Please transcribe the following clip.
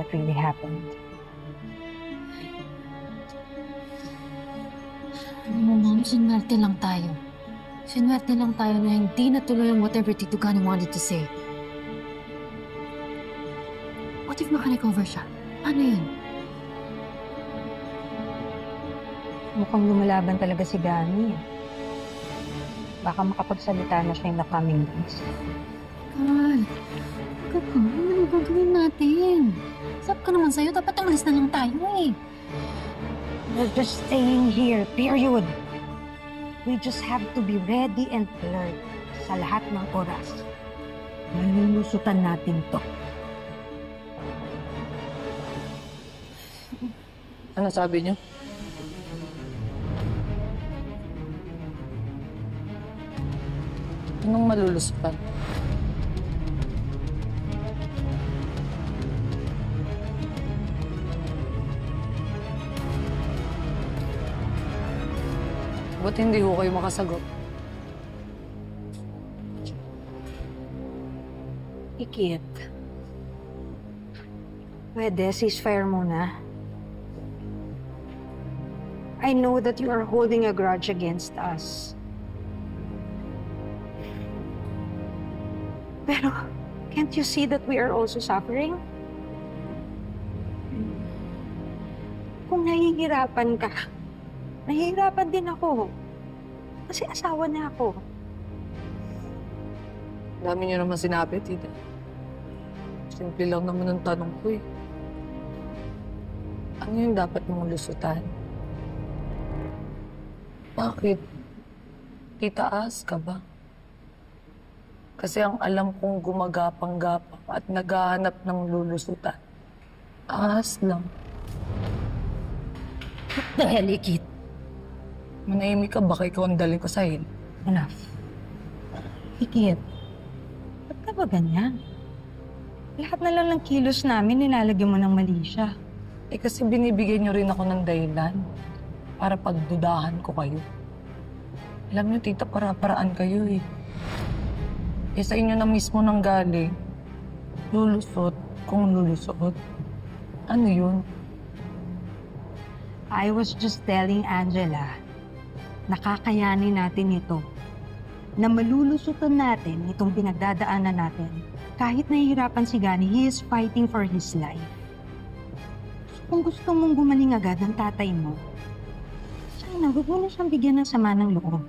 what really happened. Alam mo, Mom, sinwerte lang tayo. Sinwerte lang tayo na hindi natuloy ang whatever Tito Gani wanted to say. What if makarecover siya? Ano yun? Mukhang lumalaban talaga si Gani. Baka makapagsalita na siya in the coming days. Carl, ano naman gagawin natin? Sabi ko naman sa'yo, dapat umalis na lang tayo eh. We're just staying here, period. We just have to be ready and alert sa lahat ng oras. Malulusutan natin to. Ano sabi niyo? Anong malulusutan? Ba't hindi ko kayo makasagot? Ikit. Pwede, ceasefire muna. I know that you are holding a grudge against us. Pero, can't you see that we are also suffering? Kung nahihirapan ka, nahihirapan din ako. Kasi asawa na ako. Dami niyo naman sinabi, tita. Simple lang naman ang tanong ko eh. Ano yung dapat mong lusutan? Bakit? Tita, aas ka ba? Kasi ang alam kong gumagapang-gapang at naghahanap ng lulusutan. Aas lang. What the hell, Ikit? Manahimik ka, baka ikaw ang dalhin ko sa hil. Enough. Ikit, ba't ka ba ganyan? Lahat na lang ng kilos namin nilalagyan mo ng mali siya. Eh kasi binibigyan niyo rin ako ng dahilan para pagdudahan ko kayo. Alam niyo, tita, para-paraan kayo eh. Eh sa inyo na mismo nang galing, lulusot kung lulusot. Ano yun? I was just telling Angela, nakakayanin natin ito. Na malulusutan natin itong pinagdadaanan natin. Kahit nahihirapan si Gani, he is fighting for his life. Kung gusto mong gumaling agad ng tatay mo, sana huwag mo na siyang bigyan ng sama ng loob.